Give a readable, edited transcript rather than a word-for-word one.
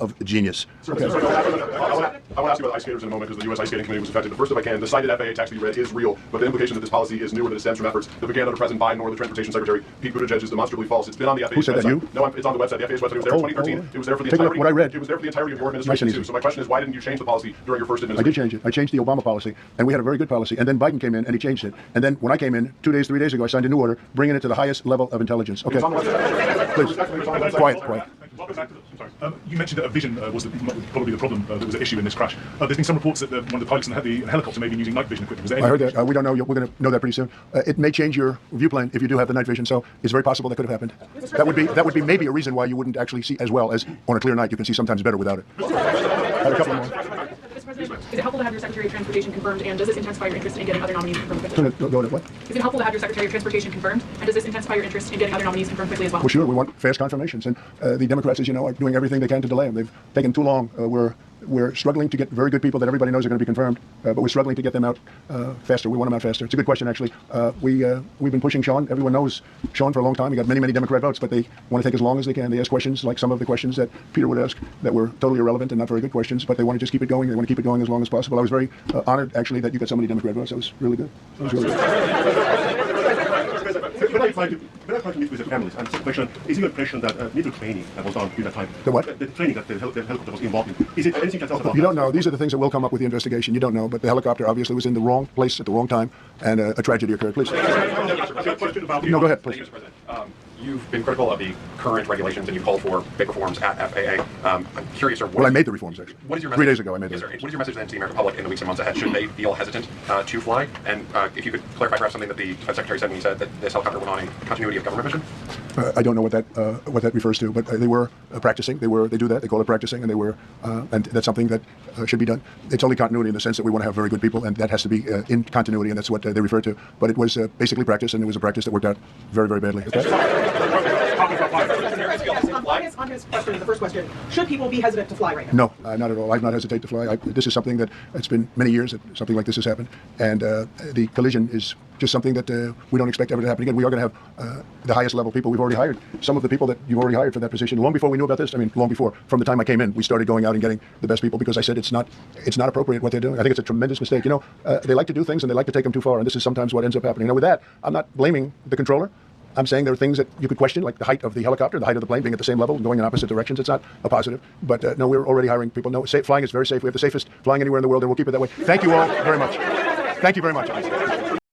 of genius. Okay. I want to ask you about ice skaters in a moment, because the U.S. Ice Skating Committee was affected. But first, if I can, the cited FAA text that you read is real, but the implication that this policy is new and that it stems from efforts that began under President Biden or the Transportation Secretary Pete Buttigieg is demonstrably false. It's been on the FAA's Who said website. that, you? No, it's on the website. The FAA's website. It was there in 2013. It was there for the Take a look entirety. what I read. It was there for the entirety of your administration too. So my question is, why didn't you change the policy during your first administration? I did change it. I changed the Obama policy, and we had a very good policy. And then Biden came in, and he changed it. And then when I came in 3 days ago, I signed a new order, bringing it to the highest level of intelligence. Okay. Please. Quiet. Welcome back to you mentioned that a vision was probably the problem that was an issue in this crash. There's been some reports that one of the pilots in the helicopter may be using night vision equipment. Was there I heard that. We don't know. We're going to know that pretty soon. It may change your viewplane if you do have the night vision. So it's very possible that could have happened. That would be maybe a reason why you wouldn't actually see as well as on a clear night. You can see sometimes better without it. I have a couple more. Is it helpful to have your Secretary of Transportation confirmed, and does this intensify your interest in getting other nominees confirmed quickly? Go to what? Is it helpful to have your Secretary of Transportation confirmed, and does this intensify your interest in getting other nominees confirmed quickly as well? Well, sure. We want fast confirmations, and the Democrats, as you know, are doing everything they can to delay them. They've taken too long. We're struggling to get very good people that everybody knows are going to be confirmed, but we're struggling to get them out faster. We want them out faster. It's a good question, actually. We've been pushing Sean. Everyone knows Sean for a long time. He got many Democrat votes, but they want to take as long as they can. They ask questions like some of the questions that Peter would ask that were totally irrelevant and not very good questions, but they want to just keep it going. They want to keep it going as long as possible. I was very honored, actually, that you got so many Democrat votes. That was really good. That was really good. When I tried to meet with the families, and the question, is it your impression that neither training was done during that time? The what? The training that the helicopter was involved in. Is it anything you can tell us about? You don't know. These are the things that will come up with the investigation. You don't know, but the helicopter obviously was in the wrong place at the wrong time, and a tragedy occurred. Please. Question about No, go ahead, please. Mr. President. You've been critical of the current regulations, and you called for big reforms at FAA. I'm curious, sir. Well, I made the reforms, actually. What is your 3 message? days ago, I made Yes, the sir. What is your message then to the American public in the weeks and months ahead? Should they feel hesitant to fly? And if you could clarify perhaps something that the Defense Secretary said when he said that this helicopter went on a continuity of government mission? I don't know what that refers to, but they were practicing. They do that. They call it practicing, and and that's something that should be done. It's only continuity in the sense that we want to have very good people, and that has to be in continuity, and that's what they refer to. But it was basically practice, and it was a practice that worked out very badly. Okay? On his question, the first question, should people be hesitant to fly right now? No, not at all. I've not hesitated to fly. This is something that it's been many years that something like this has happened, and the collision is just something that we don't expect ever to happen again. We are going to have the highest level people we've already hired. Some of the people that you've already hired for that position, long before we knew about this. I mean, long before, from the time I came in, we started going out and getting the best people because I said it's not appropriate what they're doing. I think it's a tremendous mistake. You know, they like to do things and they like to take them too far, and this is sometimes what ends up happening. Now, with that, I'm not blaming the controller. I'm saying there are things that you could question, like the height of the helicopter, the height of the plane being at the same level, going in opposite directions. It's not a positive. But no, we're already hiring people. No, flying is very safe. We have the safest flying anywhere in the world, and we'll keep it that way. Thank you all very much. Thank you very much.